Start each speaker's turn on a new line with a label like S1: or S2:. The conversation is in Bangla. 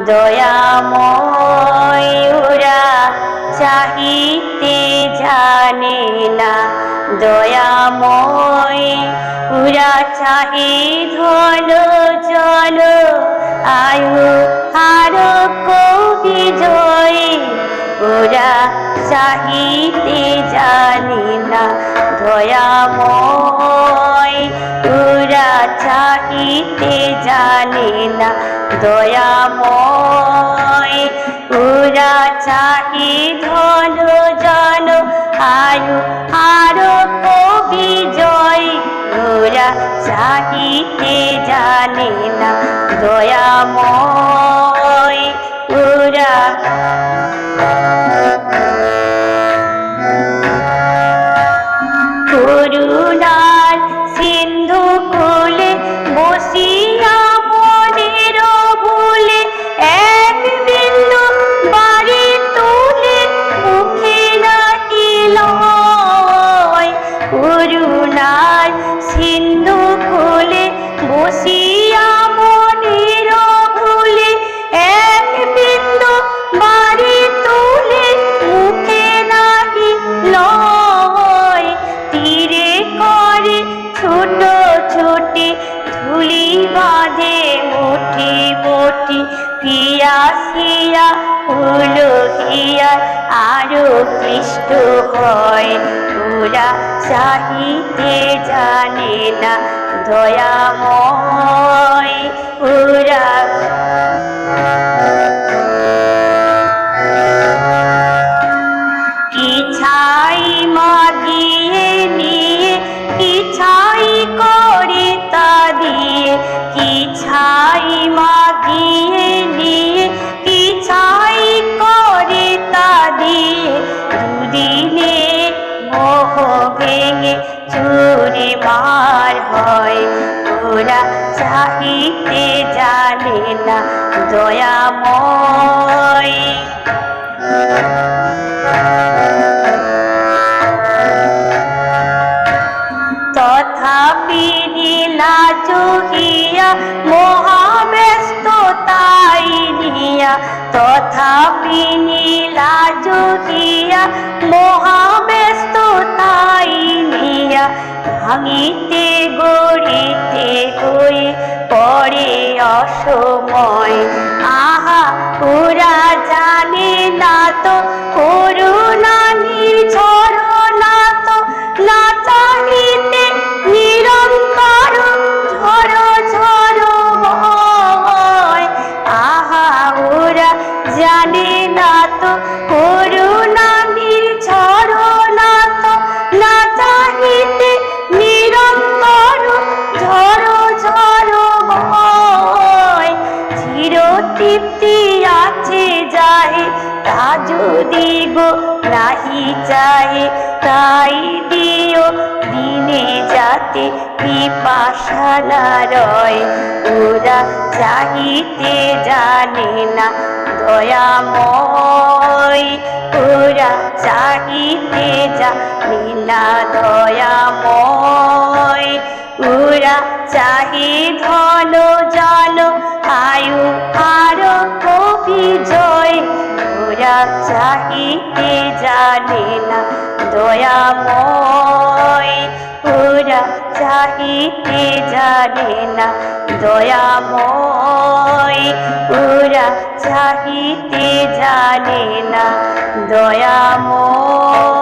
S1: দয়াময় ওরা চাহিতে জানে না, দয়াময় ওরা চাহে ধন জন আয়ু আরোগ্য বিজয়, ওরা চাহিতে জানে না, দয়াময় ওরা চাহিতে জানে না, দয়াময় ওরা চাহি ধন জন আয়ু আরোগ্য বিজয়, ওরা চাহিতে জানে না, দয়াময় ওরা করুণার সিন্ধু কুলে বসিয়া মনের ভুলে এক বিন্দু বাড়ি তুলে মুখে রাখিল, করুণার সিন্ধু কুলে বসিয়া মনের ভুলে এক বিন্দু বাড়ি তুলে মুখে রাখিল, তীরে করে ছোট ছোটি ধুলি বাঁধে মুঠি মুঠি, পিয়াসিয়া হলো হিয়া আরো ক্লিষ্ট হয়, ওরা চাহিতে জানে না, দয়াময় ওরা কি ছাই মাগিয়ে নিয়ে কি ছাই করে তা দিয়ে, কি ছাই মাগিয়ে নিয়ে কি ছাই করে তা দিয়ে, দুদিনে মোহ ভেঙে চুরি মার হয়, ওরা চাহিতে জানে না, দয়াময় তথাপি নীলা চুহিয়া মহাব্যস্ততাই নিয়া, তথাপি নীলা চুহিয়া মহাব্যস্ততাই নিয়া, ভাঙিতে গড়িতে হয়ে পড়ে অসময়, আহা ওরা জানে না তো করুণা নির্ঝর না তো, না চাহিতে নিরন্তর ঝড় ঝড় ভয়, আহা ওরা জানে না তো করুণা নির্ঝর না তো, না চাহিতে নিরন্তর ঝড় ঝড় ভয়, চির তৃপ্তি আছে যাহে তা যদি গো নাহি চাহে, তাই দিও দিনে যাতে পিপাসা না রয়, ওরা চাহিতে জানে না, দয়াময় ওরা চাহিতে জানে না, দয়াময় ওরা চাহি ধন জন আয়ু আরোগ্য বিজয়, ওরা চাহিতে জানে না, দয়াময় ওরা চাহিতে জানে না, দয়াময় ওরা চাহিতে জানে না, দয়াময়।